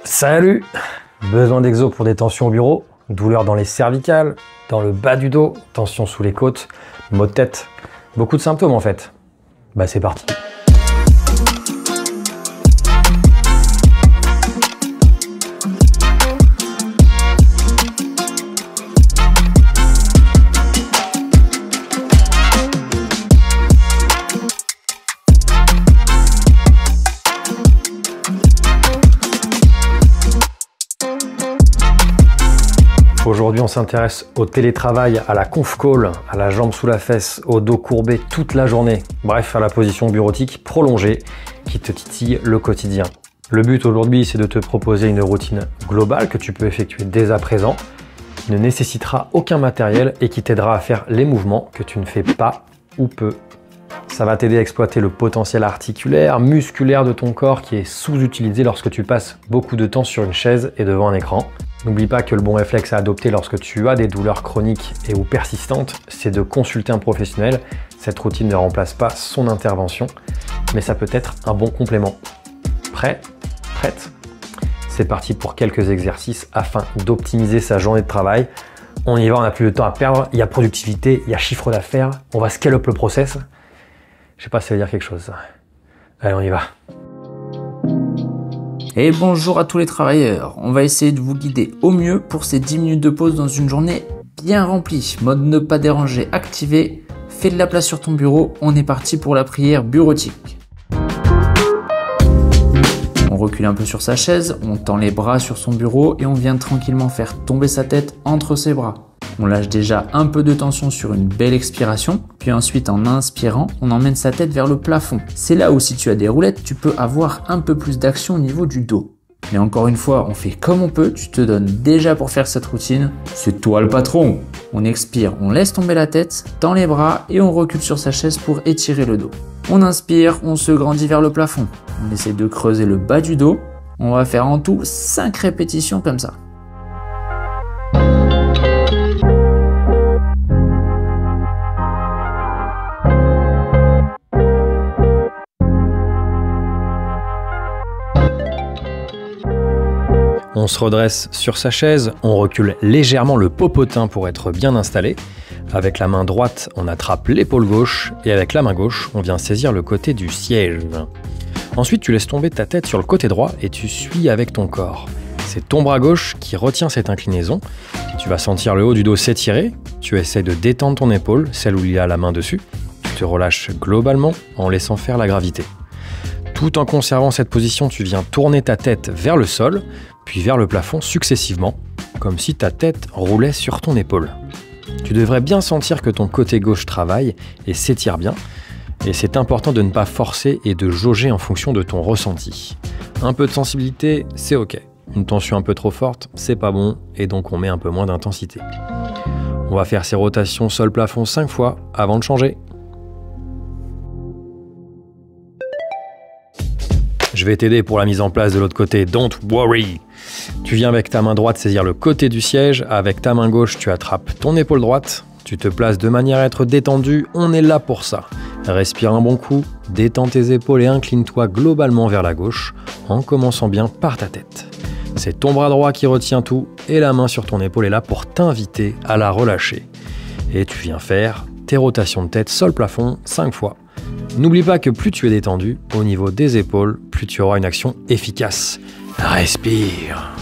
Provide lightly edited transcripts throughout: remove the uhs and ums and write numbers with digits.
Salut! Besoin d'exo pour des tensions au bureau, douleur dans les cervicales, dans le bas du dos, tension sous les côtes, maux de tête, beaucoup de symptômes en fait. Bah c'est parti! Aujourd'hui, on s'intéresse au télétravail, à la conf call, à la jambe sous la fesse, au dos courbé toute la journée. Bref, à la position bureautique prolongée qui te titille le quotidien. Le but aujourd'hui, c'est de te proposer une routine globale que tu peux effectuer dès à présent, qui ne nécessitera aucun matériel et qui t'aidera à faire les mouvements que tu ne fais pas ou peu. Ça va t'aider à exploiter le potentiel articulaire, musculaire de ton corps qui est sous-utilisé lorsque tu passes beaucoup de temps sur une chaise et devant un écran. N'oublie pas que le bon réflexe à adopter lorsque tu as des douleurs chroniques et ou persistantes, c'est de consulter un professionnel. Cette routine ne remplace pas son intervention, mais ça peut être un bon complément. Prêt? Prête? C'est parti pour quelques exercices afin d'optimiser sa journée de travail. On y va, on n'a plus de temps à perdre, il y a productivité, il y a chiffre d'affaires, on va scale up le process. Je sais pas si ça veut dire quelque chose ça. Allez, on y va. Et bonjour à tous les travailleurs, on va essayer de vous guider au mieux pour ces 10 minutes de pause dans une journée bien remplie. Mode ne pas déranger activé, fais de la place sur ton bureau, on est parti pour la prière bureautique. On recule un peu sur sa chaise, on tend les bras sur son bureau et on vient tranquillement faire tomber sa tête entre ses bras. On lâche déjà un peu de tension sur une belle expiration, puis ensuite en inspirant, on emmène sa tête vers le plafond. C'est là où si tu as des roulettes, tu peux avoir un peu plus d'action au niveau du dos. Mais encore une fois, on fait comme on peut, tu te donnes déjà pour faire cette routine. C'est toi le patron! On expire, on laisse tomber la tête, tend les bras et on recule sur sa chaise pour étirer le dos. On inspire, on se grandit vers le plafond. On essaie de creuser le bas du dos. On va faire en tout 5 répétitions comme ça. On se redresse sur sa chaise, on recule légèrement le popotin pour être bien installé. Avec la main droite, on attrape l'épaule gauche et avec la main gauche, on vient saisir le côté du siège. Ensuite, tu laisses tomber ta tête sur le côté droit et tu suis avec ton corps. C'est ton bras gauche qui retient cette inclinaison. Tu vas sentir le haut du dos s'étirer. Tu essaies de détendre ton épaule, celle où il y a la main dessus. Tu te relâches globalement en laissant faire la gravité. Tout en conservant cette position, tu viens tourner ta tête vers le sol, puis vers le plafond successivement, comme si ta tête roulait sur ton épaule. Tu devrais bien sentir que ton côté gauche travaille et s'étire bien, et c'est important de ne pas forcer et de jauger en fonction de ton ressenti. Un peu de sensibilité, c'est ok. Une tension un peu trop forte, c'est pas bon, et donc on met un peu moins d'intensité. On va faire ces rotations sol-plafond 5 fois avant de changer. Je vais t'aider pour la mise en place de l'autre côté, don't worry. Tu viens avec ta main droite saisir le côté du siège, avec ta main gauche tu attrapes ton épaule droite, tu te places de manière à être détendu, on est là pour ça. Respire un bon coup, détends tes épaules et incline-toi globalement vers la gauche, en commençant bien par ta tête. C'est ton bras droit qui retient tout et la main sur ton épaule est là pour t'inviter à la relâcher. Et tu viens faire tes rotations de tête sol-plafond 5 fois. N'oublie pas que plus tu es détendu au niveau des épaules, plus tu auras une action efficace. Respire.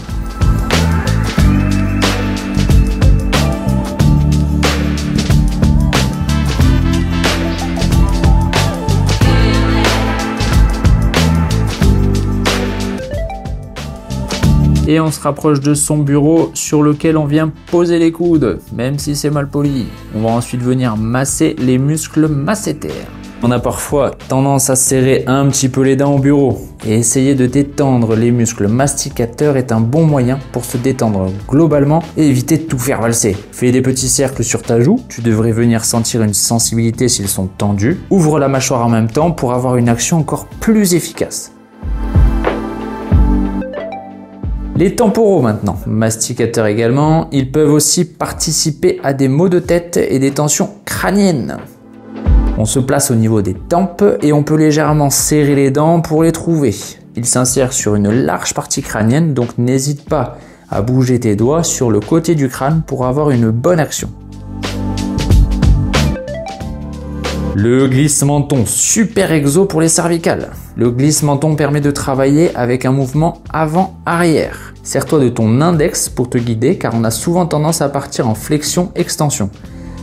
Et on se rapproche de son bureau sur lequel on vient poser les coudes, même si c'est mal poli. On va ensuite venir masser les muscles masséters. On a parfois tendance à serrer un petit peu les dents au bureau et essayer de détendre les muscles masticateurs est un bon moyen pour se détendre globalement et éviter de tout faire valser. Fais des petits cercles sur ta joue, tu devrais venir sentir une sensibilité s'ils sont tendus. Ouvre la mâchoire en même temps pour avoir une action encore plus efficace. Les temporaux maintenant, masticateurs également, ils peuvent aussi participer à des maux de tête et des tensions crâniennes. On se place au niveau des tempes et on peut légèrement serrer les dents pour les trouver. Il s'insère sur une large partie crânienne, donc n'hésite pas à bouger tes doigts sur le côté du crâne pour avoir une bonne action. Le glisse-menton, super exo pour les cervicales. Le glisse-menton permet de travailler avec un mouvement avant-arrière. Sers-toi de ton index pour te guider car on a souvent tendance à partir en flexion-extension.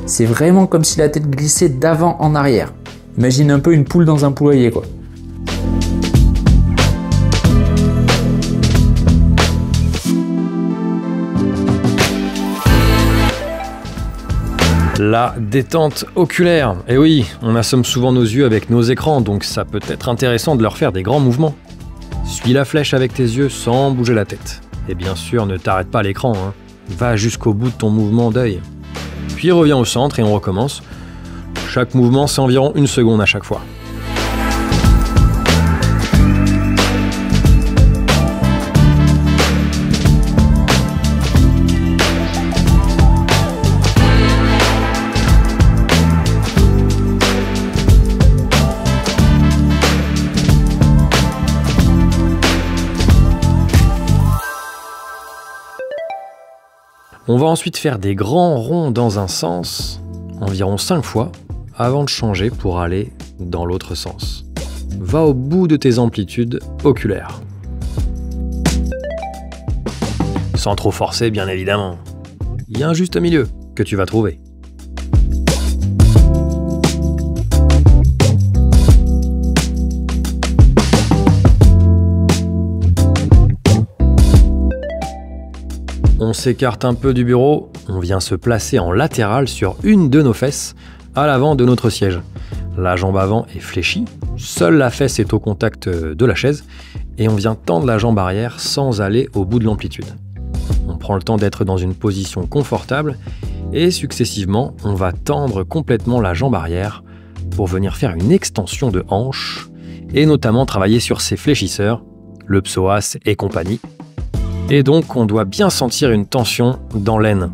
C'est vraiment comme si la tête glissait d'avant en arrière. Imagine un peu une poule dans un poulailler quoi. La détente oculaire. Et oui, on assomme souvent nos yeux avec nos écrans, donc ça peut être intéressant de leur faire des grands mouvements. Suis la flèche avec tes yeux sans bouger la tête. Et bien sûr, ne t'arrête pas à l'écran, hein. Va jusqu'au bout de ton mouvement d'œil. Puis reviens au centre et on recommence. Chaque mouvement, c'est environ 1 seconde à chaque fois. On va ensuite faire des grands ronds dans un sens, environ 5 fois, avant de changer pour aller dans l'autre sens. Va au bout de tes amplitudes oculaires. Sans trop forcer, bien évidemment. Il y a un juste milieu que tu vas trouver. On s'écarte un peu du bureau, on vient se placer en latéral sur une de nos fesses, à l'avant de notre siège. La jambe avant est fléchie, seule la fesse est au contact de la chaise, et on vient tendre la jambe arrière sans aller au bout de l'amplitude. On prend le temps d'être dans une position confortable, et successivement, on va tendre complètement la jambe arrière pour venir faire une extension de hanche, et notamment travailler sur ses fléchisseurs, le psoas et compagnie. Et donc, on doit bien sentir une tension dans l'aine.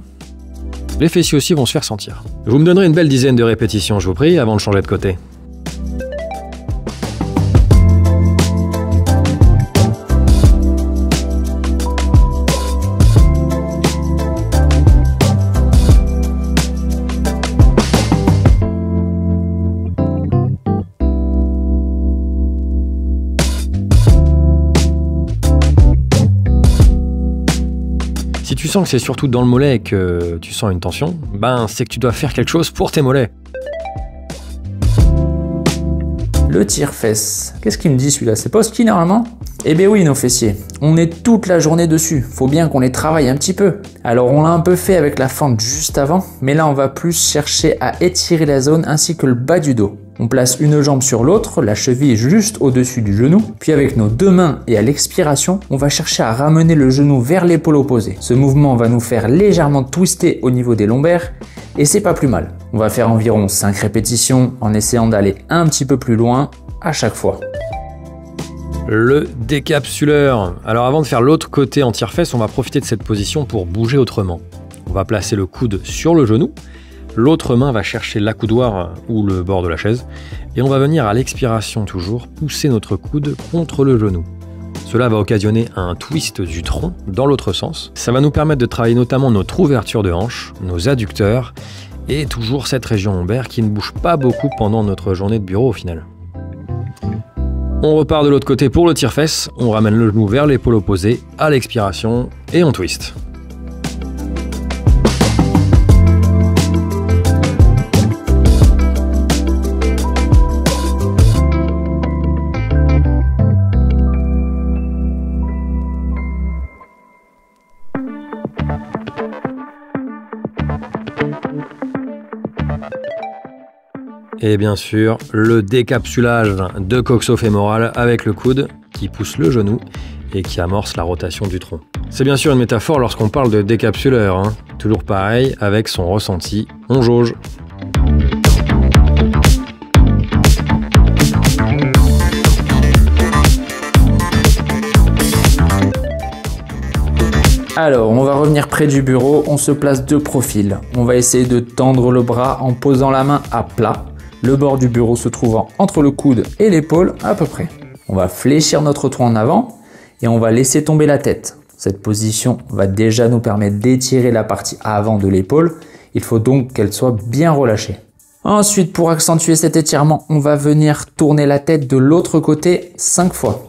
Les fessiers aussi vont se faire sentir. Vous me donnerez une belle dizaine de répétitions, je vous prie, avant de changer de côté. Si tu sens que c'est surtout dans le mollet et que tu sens une tension, ben c'est que tu dois faire quelque chose pour tes mollets. Le tire-fesse. Qu'est-ce qu'il me dit celui-là? C'est pas ski normalement? Eh bien oui, nos fessiers. On est toute la journée dessus. Faut bien qu'on les travaille un petit peu. Alors on l'a un peu fait avec la fente juste avant, mais là on va plus chercher à étirer la zone ainsi que le bas du dos. On place une jambe sur l'autre, la cheville juste au-dessus du genou, puis avec nos 2 mains et à l'expiration, on va chercher à ramener le genou vers l'épaule opposée. Ce mouvement va nous faire légèrement twister au niveau des lombaires et c'est pas plus mal. On va faire environ 5 répétitions en essayant d'aller un petit peu plus loin à chaque fois. Le décapsuleur. Alors avant de faire l'autre côté en tire-fesse, on va profiter de cette position pour bouger autrement. On va placer le coude sur le genou. L'autre main va chercher l'accoudoir ou le bord de la chaise et on va venir à l'expiration toujours pousser notre coude contre le genou. Cela va occasionner un twist du tronc dans l'autre sens. Ça va nous permettre de travailler notamment notre ouverture de hanche, nos adducteurs et toujours cette région lombaire qui ne bouge pas beaucoup pendant notre journée de bureau au final. On repart de l'autre côté pour le tire-fesse, on ramène le genou vers l'épaule opposée à l'expiration et on twist. Et bien sûr, le décapsulage de coxo-fémoral avec le coude qui pousse le genou et qui amorce la rotation du tronc. C'est bien sûr une métaphore lorsqu'on parle de décapsuleur, hein. Toujours pareil, avec son ressenti, on jauge. Alors, on va revenir près du bureau, on se place de profil. On va essayer de tendre le bras en posant la main à plat. Le bord du bureau se trouvant entre le coude et l'épaule à peu près. On va fléchir notre tronc en avant et on va laisser tomber la tête. Cette position va déjà nous permettre d'étirer la partie avant de l'épaule. Il faut donc qu'elle soit bien relâchée. Ensuite, pour accentuer cet étirement, on va venir tourner la tête de l'autre côté 5 fois.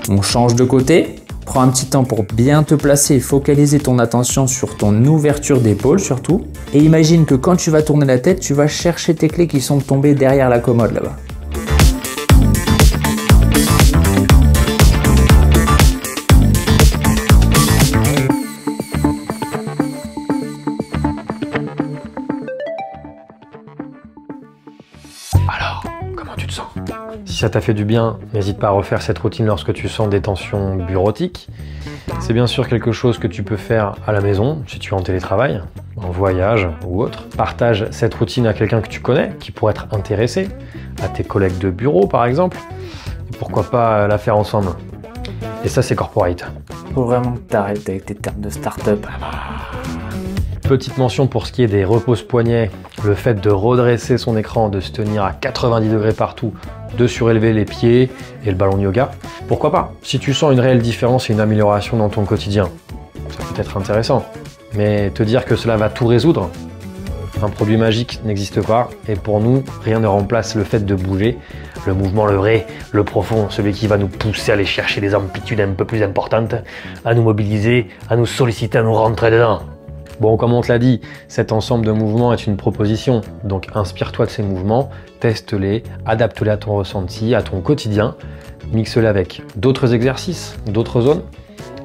On change de côté. Prends un petit temps pour bien te placer et focaliser ton attention sur ton ouverture d'épaule surtout. Et imagine que quand tu vas tourner la tête, tu vas chercher tes clés qui sont tombées derrière la commode là-bas. Alors, comment tu te sens? Si ça t'a fait du bien, n'hésite pas à refaire cette routine lorsque tu sens des tensions bureautiques. C'est bien sûr quelque chose que tu peux faire à la maison, si tu es en télétravail, en voyage ou autre. Partage cette routine à quelqu'un que tu connais, qui pourrait être intéressé, à tes collègues de bureau par exemple. Et pourquoi pas la faire ensemble. Et ça, c'est corporate. Faut vraiment que t'arrêtes avec tes termes de start-up. Petite mention pour ce qui est des repose-poignets, le fait de redresser son écran, de se tenir à 90 degrés partout, de surélever les pieds et le ballon de yoga. Pourquoi pas? Si tu sens une réelle différence et une amélioration dans ton quotidien, ça peut être intéressant. Mais te dire que cela va tout résoudre, un produit magique n'existe pas et pour nous, rien ne remplace le fait de bouger. Le mouvement, le vrai, le profond, celui qui va nous pousser à aller chercher des amplitudes un peu plus importantes, à nous mobiliser, à nous solliciter, à nous rentrer dedans. Bon, comme on te l'a dit, cet ensemble de mouvements est une proposition, donc inspire-toi de ces mouvements, teste-les, adapte-les à ton ressenti, à ton quotidien, mixe-les avec d'autres exercices, d'autres zones,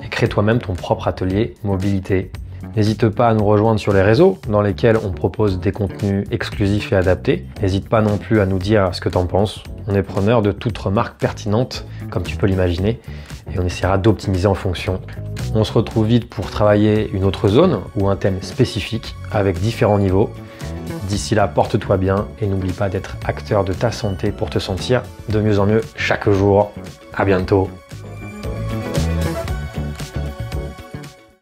et crée toi-même ton propre atelier mobilité. N'hésite pas à nous rejoindre sur les réseaux dans lesquels on propose des contenus exclusifs et adaptés. N'hésite pas non plus à nous dire ce que tu en penses. On est preneur de toute remarque pertinente, comme tu peux l'imaginer, et on essaiera d'optimiser en fonction. On se retrouve vite pour travailler une autre zone ou un thème spécifique avec différents niveaux. D'ici là, porte-toi bien et n'oublie pas d'être acteur de ta santé pour te sentir de mieux en mieux chaque jour. À bientôt.